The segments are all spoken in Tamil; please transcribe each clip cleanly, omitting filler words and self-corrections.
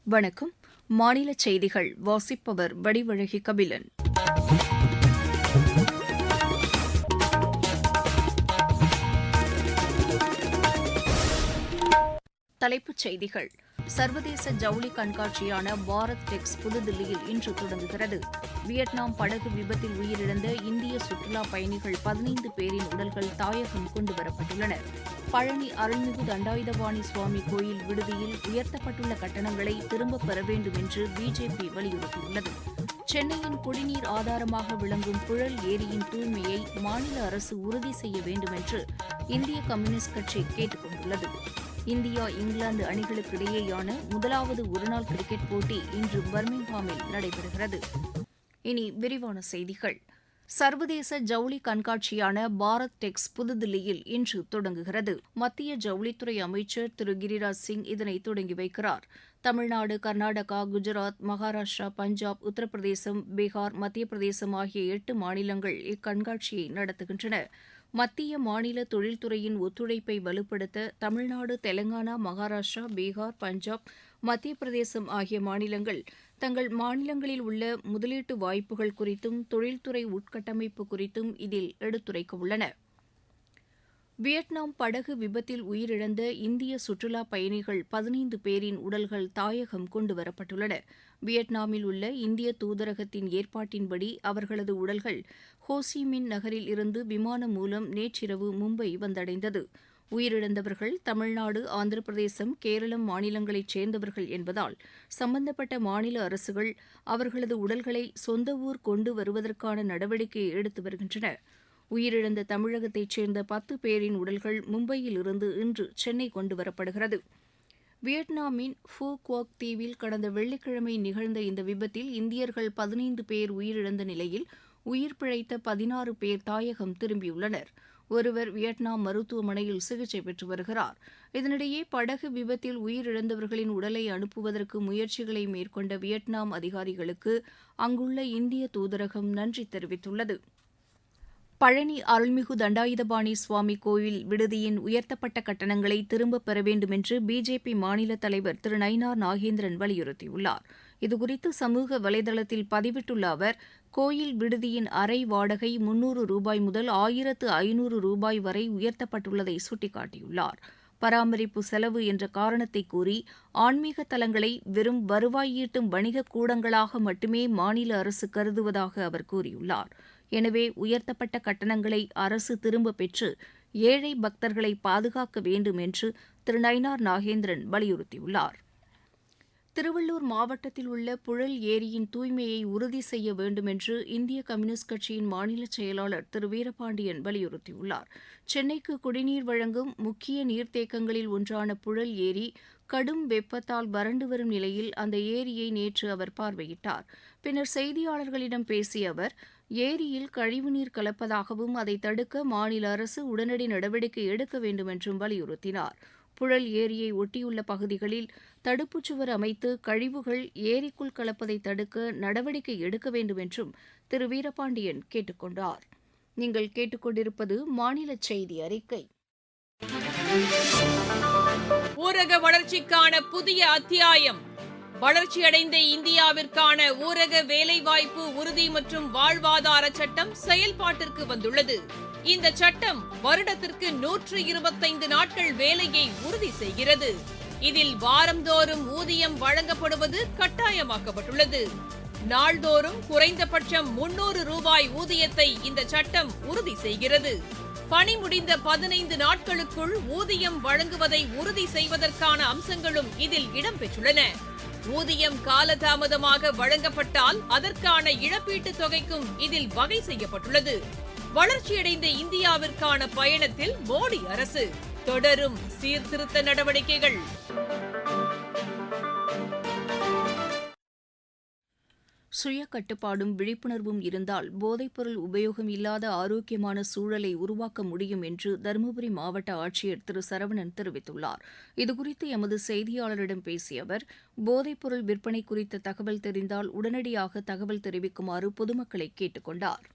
வணக்கம். மாநில செய்திகள் வாசிப்பவர் வடிவழகி கபிலன். தலைப்புச் செய்திகள். சர்வதேச ஜவுளி கண்காட்சியான பாரத் டெக்ஸ் புதுதில்லியில் இன்று தொடங்குகிறது. வியட்நாம் படகு விபத்தில் உயிரிழந்த இந்திய சுற்றுலாப் பயணிகள் 15 பேரின் உடல்கள் தாயகம் கொண்டுவரப்பட்டுள்ளன. பழனி அருள்மிகு தண்டாயுதபாணி சுவாமி கோயில் விடுதியில் உயர்த்தப்பட்டுள்ள கட்டணங்களை திரும்பப் பெற வேண்டும் என்று பிஜேபி வலியுறுத்தியுள்ளது. சென்னையின் குடிநீர் ஆதாரமாக விளங்கும் புழல் ஏரியின் தூய்மையை மாநில அரசு உறுதி செய்ய வேண்டும் என்று இந்திய கம்யூனிஸ்ட் கட்சி கேட்டுக் கொண்டுள்ளது. இந்தியா இங்கிலாந்து அணிகளுக்கிடையேயான முதலாவது ஒருநாள் கிரிக்கெட் போட்டி இன்று பர்மிங்ஹாமில் நடைபெறுகிறது. இனி விரிவான செய்திகள். சர்வதேச ஜவுளி கண்காட்சியான பாரத் டெக்ஸ் புதுதில்லியில் இன்று தொடங்குகிறது. மத்திய ஜவுளித்துறை அமைச்சர் திரு கிரிராஜ் சிங் இதனை தொடங்கி வைக்கிறார். தமிழ்நாடு, கர்நாடகா, குஜராத், மகாராஷ்டிரா, பஞ்சாப், உத்தரப்பிரதேசம், பீகார், மத்திய பிரதேசம் ஆகிய 8 மாநிலங்கள் இக்கண்காட்சியை நடத்துகின்றன. மத்திய மாநில தொழில்துறையின் ஒத்துழைப்பை வலுப்படுத்த தமிழ்நாடு, தெலங்கானா, மகாராஷ்டிரா, பீகார், பஞ்சாப், மத்திய பிரதேசம் ஆகிய மாநிலங்கள் தங்கள் மாநிலங்களில் உள்ள முதலீட்டு வாய்ப்புகள் குறித்தும் தொழில்துறை உட்கட்டமைப்பு குறித்தும் இதில் எடுத்துரைக்க உள்ளன. வியட்நாம் படகு விபத்தில் உயிரிழந்த இந்திய சுற்றுலாப் பயணிகள் 15 பேரின் உடல்கள் தாயகம் கொண்டுவரப்பட்டுள்ளன. வியட்நாமில் உள்ள இந்திய தூதரகத்தின் ஏற்பாட்டின்படி அவர்களது உடல்கள் ஹோசிமின் நகரில் இருந்து விமானம் மூலம் நேற்றிரவு மும்பை வந்தடைந்தது. உயிரிழந்தவர்கள் தமிழ்நாடு, ஆந்திர பிரதேசம், கேரளம் மாநிலங்களைச் சேர்ந்தவர்கள் என்பதால் சம்பந்தப்பட்ட மாநில அரசுகள் அவர்களது உடல்களை சொந்த ஊர் கொண்டு வருவதற்கான நடவடிக்கையை எடுத்து வருகின்றன. உயிரிழந்த தமிழகத்தைச் சேர்ந்த 10 பேரின் உடல்கள் மும்பையில் இருந்து இன்று சென்னை கொண்டுவரப்படுகிறது. வியட்நாமின் ஃபு குவாக் தீவில் கடந்த வெள்ளிக்கிழமை நிகழ்ந்த இந்த விபத்தில் இந்தியர்கள் 15 பேர் உயிரிழந்த நிலையில் உயிர் பிழைத்த 16 பேர் தாயகம் திரும்பியுள்ளனர். ஒருவர் வியட்நாம் மருத்துவமனையில் சிகிச்சை பெற்று வருகிறார். இதனிடையே படகு விபத்தில் உயிரிழந்தவர்களின் உடலை அனுப்புவதற்கு முயற்சிகளை மேற்கொண்ட வியட்நாம் அதிகாரிகளுக்கு அங்குள்ள இந்திய தூதரகம் நன்றி தெரிவித்துள்ளது. பழனி அருள்மிகு தண்டாயுதபாணி சுவாமி கோயில் விடுதியின் உயர்த்தப்பட்ட கட்டணங்களை திரும்பப் பெற வேண்டும் என்று பிஜேபி மாநில தலைவர் திரு நயினார் நாகேந்திரன் வலியுறுத்தியுள்ளார். இதுகுறித்து சமூக வலைதளத்தில் பதிவிட்டுள்ள அவர், கோயில் விடுதியின் அறை வாடகை 300 ரூபாய் முதல் 1500 ரூபாய் வரை உயர்த்தப்பட்டுள்ளதை சுட்டிக்காட்டியுள்ளார். பராமரிப்பு செலவு என்ற காரணத்தை கூறி ஆன்மீக தலங்களை வெறும் வருவாய் ஈட்டும் வணிக கூடங்களாக மட்டுமே மாநில அரசு கருதுவதாக அவர் கூறியுள்ளார். எனவே உயர்த்தப்பட்ட கட்டணங்களை அரசு திரும்பப் பெற்று ஏழை பக்தர்களை பாதுகாக்க வேண்டும் என்று திரு நயினார் நாகேந்திரன் வலியுறுத்தியுள்ளார். திருவள்ளூர் மாவட்டத்தில் உள்ள புழல் ஏரியின் தூய்மையை உறுதி செய்ய வேண்டும் என்று இந்திய கம்யூனிஸ்ட் கட்சியின் மாநில செயலாளர் திரு வீரபாண்டியன் வலியுறுத்தியுள்ளார். சென்னைக்கு குடிநீர் வழங்கும் முக்கிய நீர்த்தேக்கங்களில் ஒன்றான புழல் ஏரி கடும் வெப்பத்தால் வறண்டு வரும் நிலையில் அந்த ஏரியை நேற்று அவர் பார்வையிட்டார். பின்னர் செய்தியாளர்களிடம் பேசிய அவர், ஏரியில் கழிவுநீர் கலப்பதாகவும் அதை தடுக்க மாநில அரசு உடனடி நடவடிக்கை எடுக்க வேண்டும் என்றும் வலியுறுத்தினார். புழல் ஏரியை ஒட்டியுள்ள பகுதிகளில் தடுப்புச் சுவர் அமைத்து கழிவுகள் ஏரிக்குள் கலப்பதை தடுக்க நடவடிக்கை எடுக்க வேண்டும் என்றும் திரு வீரபாண்டியன் கேட்டுக் கொண்டார். நீங்கள் கேட்டுக்கொண்டிருப்பது மாநில செய்தி அறிக்கை. ஊரக வளர்ச்சிக்கான புதிய அத்தியாயம். வளர்ச்சியடைந்த இந்தியாவிற்கான ஊரக வேலைவாய்ப்பு உறுதி மற்றும் வாழ்வாதார சட்டம் செயல்பாட்டிற்கு வந்துள்ளது. இந்த சட்டம் வருடத்திற்கு 125 நாட்கள் வேலையை உறுதி செய்கிறது. இதில் வாரந்தோறும் ஊதியம் வழங்கப்படுவது கட்டாயமாக்கப்பட்டுள்ளது. நாள்தோறும் குறைந்தபட்சம் 300 ரூபாய் ஊதியத்தை இந்த சட்டம் உறுதி செய்கிறது. பணி முடிந்த 15 நாட்களுக்குள் ஊதியம் வழங்குவதை உறுதி செய்வதற்கான அம்சங்களும் இதில் இடம்பெற்றுள்ளன. ஊதியம் காலதாமதமாக வழங்கப்பட்டால் அதற்கான இழப்பீட்டுத் தொகைக்கும் இதில் வகை செய்யப்பட்டுள்ளது. வளர்ச்சியடைந்த இந்தியாவிற்கான பயணத்தில் மோடி அரசு தொடரும் சீர்திருத்த நடவடிக்கைகள். சுய கட்டுப்பாடும் விழிப்புணர்வும் இருந்தால் போதைப்பொருள் உபயோகம் இல்லாத ஆரோக்கியமான சூழலை உருவாக்க முடியும் என்று தருமபுரி மாவட்ட ஆட்சியர் திரு சரவணன் தெரிவித்துள்ளார். இதுகுறித்து எமது செய்தியாளரிடம் பேசிய அவர், போதைப்பொருள் விற்பனை குறித்த தகவல் தெரிந்தால் உடனடியாக தகவல் தெரிவிக்குமாறு பொதுமக்களை கேட்டுக் கொண்டார்.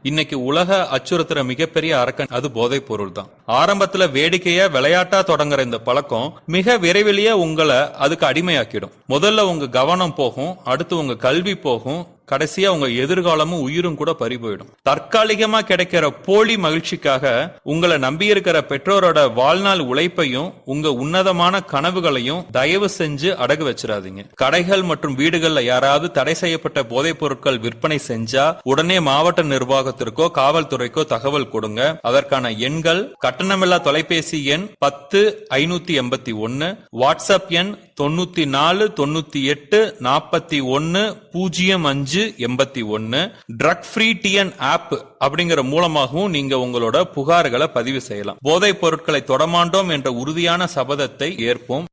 இன்னைக்கு உலக அச்சுறுத்துற மிகப்பெரிய அரக்கன் அது போதைப் பொருள் தான். ஆரம்பத்துல வேடிக்கையா விளையாட்டா தொடங்குற இந்த பழக்கம் மிக விரைவிலேயே உங்களை அதுக்கு அடிமையாக்கிடும். முதல்ல உங்க கவனம் போகும், அடுத்து உங்க கல்வி போகும், கடைசியா உங்க எதிர்காலமும் உயிரும் கூட பறி போயிடும். தற்காலிகமா கிடைக்கிற போலி மகிழ்ச்சிக்காக உங்களை நம்பி இருக்கிற பெற்றோரோட வாழ்நாள் உழைப்பையும் உங்க உன்னதமான கனவுகளையும் தயவு செஞ்சு அடகு வச்சிடாதீங்க. கடைகள் மற்றும் வீடுகள்ல யாராவது தடை செய்யப்பட்ட போதைப் பொருட்கள் விற்பனை செஞ்சா உடனே மாவட்ட நிர்வாகத்திற்கோ காவல்துறைக்கோ தகவல் கொடுங்க. அதற்கான எண்கள் கட்டணமில்லா தொலைபேசி எண் 10-581, வாட்ஸ்அப் எண் 94-98-41-05-81, ட்ரக் ஃப்ரீ டிஎன் ஆப் அப்படிங்கிற மூலமாகவும் நீங்க உங்களோட புகார்களை பதிவு செய்யலாம். போதைப் பொருட்களை தொடமாண்டோம் என்ற உறுதியான சபதத்தை ஏற்போம்.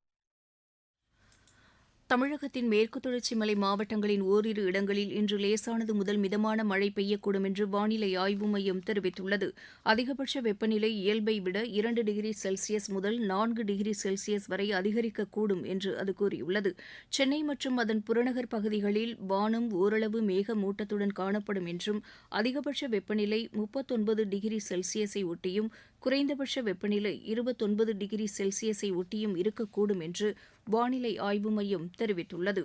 தமிழகத்தின் மேற்கு தொடர்ச்சி மலை மாவட்டங்களின் ஓரிரு இடங்களில் இன்று லேசானது முதல் மிதமான மழை பெய்யக்கூடும் என்று வானிலை ஆய்வு மையம் தெரிவித்துள்ளது. அதிகபட்ச வெப்பநிலை இயல்பை விட 2 டிகிரி செல்சியஸ் முதல் 4 டிகிரி செல்சியஸ் வரை அதிகரிக்கக்கூடும் என்று அது கூறியுள்ளது. சென்னை மற்றும் அதன் புறநகர் பகுதிகளில் வானம் ஓரளவு மேகமூட்டத்துடன் காணப்படும் என்றும் அதிகபட்ச வெப்பநிலை 39 டிகிரி செல்சியஸை ஒட்டியும் குறைந்தபட்ச வெப்பநிலை 29 டிகிரி செல்சியஸை ஒட்டியும் இருக்கக்கூடும் என்று வானிலை ஆய்வு மையம் தெரிவித்துள்ளது.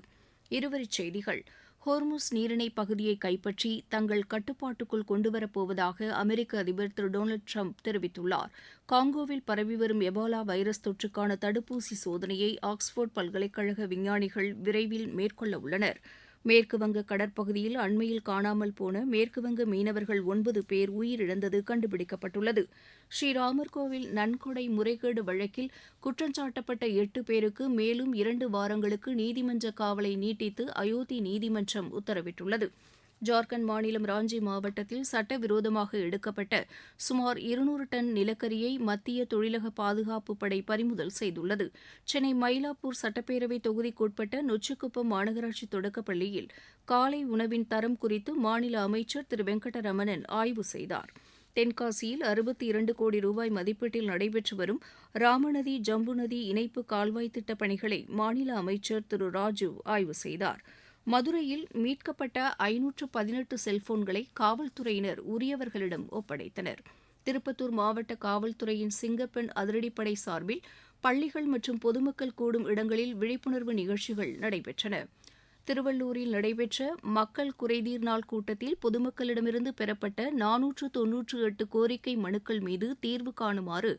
இருவரிச் செய்திகள். ஹோர்முஸ் நீரிணை பகுதியை கைப்பற்றி தங்கள் கட்டுப்பாட்டுக்குள் கொண்டுவரப்போவதாக அமெரிக்க அதிபர் திரு டொனால்டு ட்ரம்ப் தெரிவித்துள்ளார். காங்கோவில் பரவி வரும் எபோலா வைரஸ் தொற்றுக்கான தடுப்பூசி சோதனையை ஆக்ஸ்போர்ட் பல்கலைக்கழக விஞ்ஞானிகள் விரைவில் மேற்கொள்ள உள்ளனர். மேற்குவங்க கடற்பகுதியில் அண்மையில் காணாமல் போன மேற்குவங்க மீனவர்கள் 9 பேர் உயிரிழந்தது கண்டுபிடிக்கப்பட்டுள்ளது. ஸ்ரீராமர் கோவில் நன்கொடை முறைகேடு வழக்கில் குற்றஞ்சாட்டப்பட்ட 8 பேருக்கு மேலும் 2 வாரங்களுக்கு நீதிமன்ற காவலை நீட்டித்து அயோத்தி நீதிமன்றம் உத்தரவிட்டுள்ளது. ஜார்க்கண்ட் மாநிலம் ராஞ்சி மாவட்டத்தில் சட்டவிரோதமாக எடுக்கப்பட்ட சுமார் 200 டன் நிலக்கரியை மத்திய தொழிலக பாதுகாப்பு படை பறிமுதல் செய்துள்ளது. சென்னை மயிலாப்பூர் சட்டப்பேரவை தொகுதிக்குட்பட்ட நொச்சிக்குப்பம் மாநகராட்சி தொடக்கப்பள்ளியில் காலை உணவின் தரம் குறித்து மாநில அமைச்சர் திரு வெங்கடரமணன் ஆய்வு செய்தார். தென்காசியில் 62 கோடி ரூபாய் மதிப்பீட்டில் நடைபெற்று வரும் ராமநதி ஜம்பு நதி இணைப்பு கால்வாய் திட்டப் பணிகளை மாநில அமைச்சர் திரு ராஜு ஆய்வு செய்தார். மதுரையில் மீட்கப்பட்ட 518 செல்போன்களை காவல்துறையினர் உரியவர்களிடம் ஒப்படைத்தனர். திருப்பத்தூர் மாவட்ட காவல்துறையின் சிங்கப்பெண் அதிரடிப்படை சார்பில் பள்ளிகள் மற்றும் பொதுமக்கள் கூடும் இடங்களில் விழிப்புணர்வு நிகழ்ச்சிகள் நடைபெற்றன. திருவள்ளூரில் நடைபெற்ற மக்கள் குறைதீர் நாள் கூட்டத்தில் பொதுமக்களிடமிருந்து பெறப்பட்ட 498 கோரிக்கை மனுக்கள் மீது தீர்வு காணுமாறு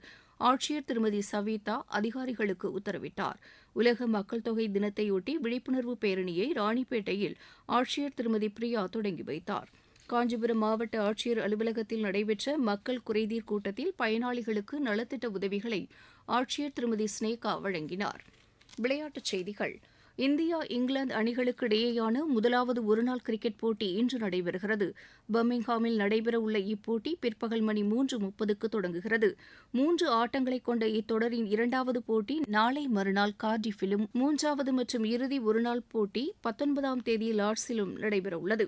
ஆட்சியர் திருமதி சவிதா அதிகாரிகளுக்கு உத்தரவிட்டார். உலக மக்கள் தொகை தினத்தையொட்டி விழிப்புணர்வு பேரணியை ராணிப்பேட்டையில் ஆட்சியர் திருமதி பிரியா தொடங்கி வைத்தார். காஞ்சிபுரம் மாவட்ட ஆட்சியர் அலுவலகத்தில் நடைபெற்ற மக்கள் குறைதீர் கூட்டத்தில் பயனாளிகளுக்கு நலத்திட்ட உதவிகளை ஆட்சியர் திருமதி ஸ்னேகா வழங்கினார். விளையாட்டுச் செய்திகள். இந்தியா இங்கிலாந்து அணிகளுக்கு இடையேயான முதலாவது ஒருநாள் கிரிக்கெட் போட்டி இன்று நடைபெறுகிறது. பர்மிங்ஹாமில் நடைபெறவுள்ள இப்போட்டி பிற்பகல் மணி 3:30க்கு தொடங்குகிறது. 3 ஆட்டங்களை கொண்ட இத்தொடரின் 2வது போட்டி நாளை மறுநாள் கார்டிஃபிலும், 3வது மற்றும் இறுதி ஒருநாள் போட்டி 19ஆம் தேதி லார்ட்ஸிலும் நடைபெறவுள்ளது.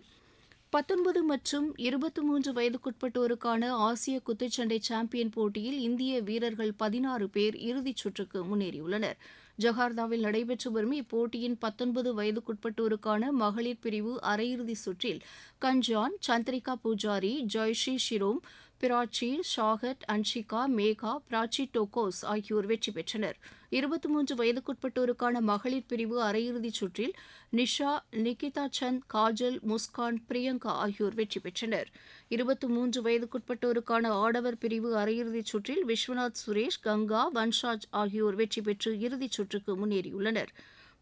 19 மற்றும் 23 வயதுக்குட்பட்டோருக்கான ஆசிய குத்துச்சண்டை சாம்பியன் போட்டியில் இந்திய வீரர்கள் 16 பேர் இறுதிச் சுற்றுக்கு முன்னேறியுள்ளனர். ஜகார்த்தாவில் நடைபெற்று வரும் இப்போட்டியின் 19 வயதுக்குட்பட்டோருக்கான மகளிர் பிரிவு அரையிறுதி சுற்றில் கஞ்சான், சந்திரிகா பூஜாரி, ஜெயஸ்ரீ ஷிரோம், பிராச்சி, ஷாகட், அன்ஷிகா, மேகா, பிராச்சி டோகோஸ் ஆகியோர் வெற்றி பெற்றனர். 23 வயதுக்குட்பட்டோருக்கான மகளிர் பிரிவு அரையிறுதிச் சுற்றில் நிஷா, நிகிதா சந்த், காஜல், முஸ்கான், பிரியங்கா ஆகியோர் வெற்றி பெற்றனர். 23 வயதுக்குட்பட்டோருக்கான ஆடவர் பிரிவு அரையிறுதிச் சுற்றில் விஸ்வநாத் சுரேஷ், கங்கா, வன்ஷாஜ் ஆகியோர் வெற்றி பெற்று இறுதிச் சுற்றுக்கு முன்னேறியுள்ளனர்.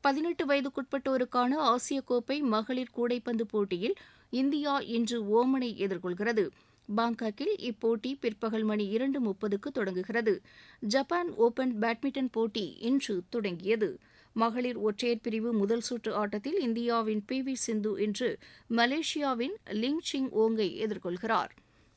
18 வயதுக்குட்பட்டோருக்கான ஆசிய கோப்பை மகளிர் கூடைப்பந்து போட்டியில் இந்தியா இன்று ஓமனை எதிர்கொள்கிறது. பாங்காக்கில் இப்போட்டி பிற்பகல் மணி 2:30க்கு தொடங்குகிறது. ஜப்பான் ஓபன் பேட்மிண்டன் போட்டி இன்று தொடங்கியது. மகளிர் ஒற்றையர் பிரிவு முதல் சுற்று ஆட்டத்தில் இந்தியாவின் பி.வி. சிந்து இன்று மலேசியாவின் லிங் சிங் ஓங்கை எதிர்கொள்கிறார்.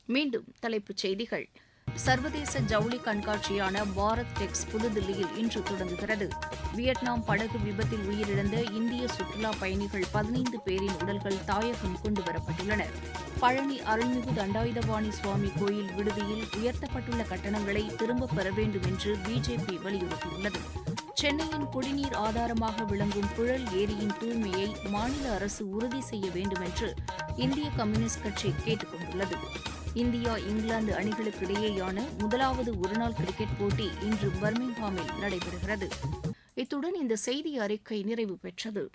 மீண்டும் தலைப்புச் செய்திகள். சர்வதேச ஜவுளி கண்காட்சியான பாரத் டெக்ஸ் புதுதில்லியில் இன்று தொடங்குகிறது. வியட்நாம் படகு விபத்தில் உயிரிழந்த இந்திய சுற்றுலாப் பயணிகள் 15 பேரின் உடல்கள் தாயகம் கொண்டுவரப்பட்டுள்ளன. பழனி அருள்மிகு தண்டாயுதபாணி சுவாமி கோயில் விடுதியில் உயர்த்தப்பட்டுள்ள கட்டணங்களை திரும்பப் பெற வேண்டும் என்று பிஜேபி வலியுறுத்தியுள்ளது. சென்னையின் குடிநீர் ஆதாரமாக விளங்கும் புழல் ஏரியின் தூய்மையை மாநில அரசு உறுதி செய்ய வேண்டும் என்று இந்திய கம்யூனிஸ்ட் கட்சி கேட்டுக் கொண்டுள்ளது. இந்தியா இங்கிலாந்து அணிகளுக்கிடையேயான முதலாவது ஒருநாள் கிரிக்கெட் போட்டி இன்று பர்மிங்ஹாமில் நடைபெறுகிறது. இத்துடன் இந்த செய்தி அறிக்கை நிறைவு பெற்றது.